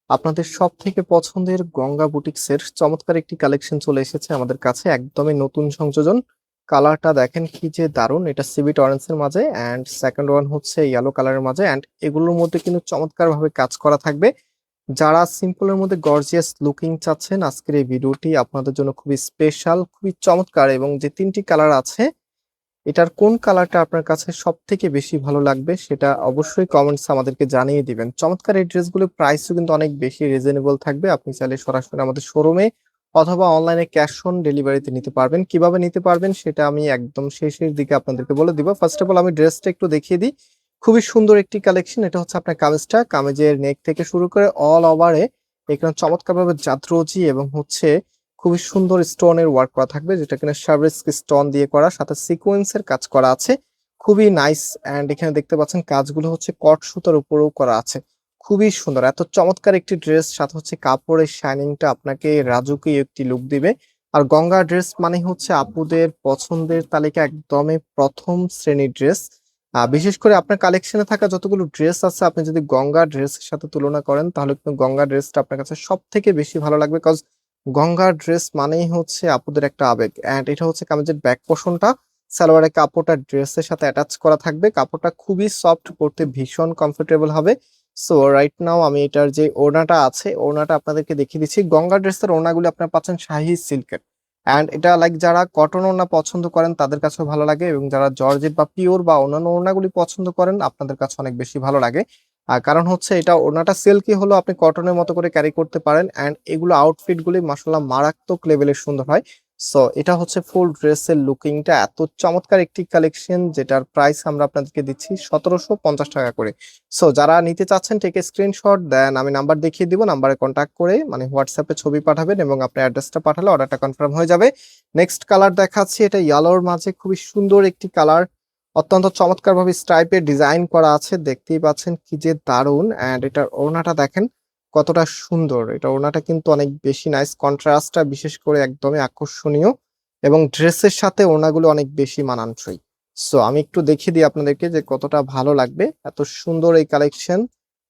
আপনাদের সবথেকে পছন্দের গঙ্গা বুটিক্সের চমৎকার একটি কালেকশন চলে এসেছে আমাদের কাছে, একদমই নতুন সংযোজন। কালারটা দেখেন কি যে দারুণ, এটা সিভিট অরেঞ্জের মাঝে অ্যান্ড সেকেন্ড ওয়ান হচ্ছে ইয়েলো কালারের মাঝে, অ্যান্ড এগুলোর মধ্যে কিন্তু চমৎকার ভাবে কাজ করা থাকবে। যারা সিম্পলের মধ্যে গর্জিয়াস লুকিং চাচ্ছেন, আজকের এই ভিডিওটি আপনাদের জন্য খুবই স্পেশাল, খুবই চমৎকার। এবং যে তিনটি কালার আছে, এটার কোন কালারটা আপনার কাছে সব থেকে বেশি ভালো লাগবে সেটা অবশ্যই কমেন্টস আমাদেরকে জানিয়ে দিবেন। চমৎকার এই ড্রেসগুলোর প্রাইসও কিন্তু অনেক বেশি রিজনেবল থাকবে। আপনি চাইলে সরাসরি আমাদের শোরুমে অথবা অনলাইনে ক্যাশ অন ডেলিভারিতে নিতে পারবেন। কিভাবে নিতে পারবেন সেটা আমি একদম শেষের দিকে আপনাদেরকে বলে দিব। ফার্স্ট অফ অল আমি ড্রেসটা একটু দেখিয়ে দিই। খুবই সুন্দর একটি কালেকশন। এটা হচ্ছে আপনার কামিজটা, কামিজের নেক থেকে শুরু করে অল ওভারে এখানে চমৎকারভাবে জাদ্রোজি এবং হচ্ছে খুবই সুন্দর স্টোনের ওয়ার্ক করা থাকবে, যেটা কিনা সার্ভিস স্টোন দিয়ে করা, সাথে সিকোয়েন্সের কাজ করা আছে। খুবই নাইস। অ্যান্ড এখানে দেখতে পাচ্ছেন কাজগুলো হচ্ছে কট সুতার উপরেও করা আছে। খুবই সুন্দর, এত চমৎকার একটি ড্রেস, সাথে হচ্ছে কাপড়ের শাইনিংটা আপনাকে রাজুকি একটি লুক দিবে। আর গঙ্গা ড্রেস মানে হচ্ছে আপুদের পছন্দের তালিকা একদমই প্রথম শ্রেণীর ড্রেস। বিশেষ করে আপনার কালেকশনে থাকা যতগুলো ড্রেস আছে, আপনি যদি গঙ্গা ড্রেসের সাথে তুলনা করেন তাহলে কিন্তু গঙ্গা ড্রেসটা আপনার কাছে সব থেকে বেশি ভালো লাগবে। গঙ্গা ড্রেস মানেই হচ্ছে আপুদের একটা আবেগ। এন্ড এটা হচ্ছে কামিজের ব্যাক পোর্শনটা, সালোয়ারের কাপড়টা ড্রেসের সাথে অ্যাটাচ করা থাকবে। কাপড়টা খুবই সফট, পরতে ভীষণ কমফোর্টেবল হবে। সো রাইট নাও আমি এটার যে ওড়নাটা আছে, ওড়নাটা আপনাদেরকে দেখিয়ে দিচ্ছি। গঙ্গা ড্রেসের ওড়নাগুলো আপনারা পাচ্ছেন শাহি সিল্কের। এন্ড এটা লাইক যারা কটন ওড়না পছন্দ করেন তাদের কাছেও ভালো লাগে, এবং যারা জর্জেট বা পিওর বা অন্যান্য ওড়নাগুলি পছন্দ করেন আপনাদের কাছে অনেক বেশি ভালো লাগে। কারণ হচ্ছে এটা ওড়নাটা সিল্কি হলো, আপনি কটনের মতো করে ক্যারি করতে পারেন। এন্ড এগুলো আউটফিট গুলি মাসাল্লাহ মারাত্মক লেভেলের সুন্দর হয়। সো এটা হচ্ছে ফুল ড্রেসের লুকিংটা, এত চমৎকার একটি কালেকশন যেটার প্রাইস আমরা আপনাদেরকে দিচ্ছি 1750 টাকা করে। সো যারা নিতে চাচ্ছেন টেকে স্ক্রিনশট দেন, আমি নাম্বার দেখিয়ে দিব, নাম্বারে কন্ট্যাক্ট করে মানে হোয়াটসঅ্যাপে ছবি পাঠাবেন এবং আপনার অ্যাড্রেসটা পাঠালে অর্ডারটা কনফার্ম হয়ে যাবে। নেক্সট কালার দেখাচ্ছি, এটা ইয়েলোর মাঝে খুবই সুন্দর একটি কালার, অত্যন্ত চমৎকার ভাবে স্ট্রাইপের ডিজাইন করা আছে, দেখতেই পাচ্ছেন কি যে দারুন। এন্ড এটার ওড়নাটা দেখেন কতটা সুন্দর। এটা ওড়নাটা কিন্তু অনেক বেশি নাইস, কন্ট্রাস্টটা বিশেষ করে একদমই আকর্ষণীয়, এবং ড্রেসের সাথে ওড়নাগুলো অনেক বেশি মানানসই। সো আমি একটু দেখিয়ে দিই আপনাদেরকে যে কতটা ভালো লাগবে। এত সুন্দর এই কালেকশন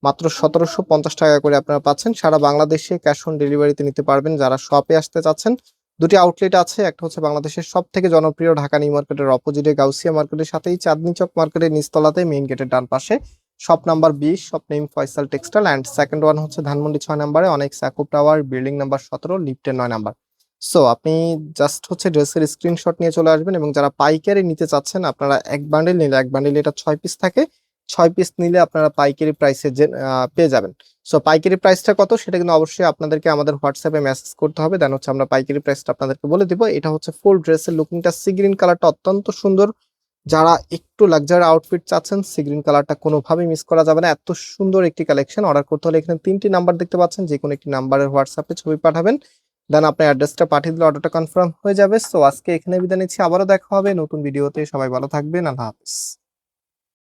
মাত্র 1750 টাকা করে আপনারা পাচ্ছেন। সারা বাংলাদেশে ক্যাশ অন ডেলিভারিতে নিতে পারবেন। যারা শপে আসতে চাচ্ছেন, দুটি আউটলেট আছে, একটা হচ্ছে বাংলাদেশের সব থেকে জনপ্রিয় ঢাকা নিউ মার্কেটের অপোজিটে গাউসিয়া মার্কেটের সাথেই চাঁদনি চক মার্কেটের নিচতলাতে মেইন গেটের ডান পাশে, shop number 20, shop name Faisal textile. And second one হচ্ছে ধানমন্ডি 6 নম্বরে অনেক সাকুব টাওয়ার, বিল্ডিং নাম্বার 17, লিফটের 9 নাম্বার। সো আপনি জাস্ট হচ্ছে ড্রেসের স্ক্রিনশট নিয়ে চলে আসবেন, এবং যারা পাইকারি নিতে চাচ্ছেন আপনারা এক বান্ডেল নিলে, এক বান্ডেল এটা 6 পিস থাকে, 6 পিস নিলে আপনারা পাইকারি প্রাইসে পেয়ে যাবেন। সো পাইকারি প্রাইসটা কত সেটা কিন্তু অবশ্যই আপনাদেরকে আমাদের হোয়াটসঅ্যাপে মেসেজ করতে হবে, দেন হচ্ছে আমরা পাইকারি প্রাইসটা আপনাদেরকে বলে দিব। এটা হচ্ছে ফুল ড্রেসের লুকিংটা, সি গ্রিন কালারটা অত্যন্ত সুন্দর। যারা একটু লাক্সারি আউটফিট চাচ্ছেন, সি গ্রিন কালারটা কোনোভাবেই মিস করা যাবে না। এত সুন্দর একটি কালেকশন। অর্ডার করতে হলে এখানে 3টি নাম্বার দেখতে পাচ্ছেন, যে কোনো একটি নাম্বারের হোয়াটসঅ্যাপে ছবি পাঠাবেন, দেন আপনার অ্যাড্রেসটা পাঠিয়ে দিলে অর্ডারটা কনফার্ম হয়ে যাবে। সো আজকে এখানে বিদায় নিচ্ছি, আবারও দেখা হবে নতুন ভিডিওতে। সবাই ভালো থাকবেন, আল্লাহ হাফিজ।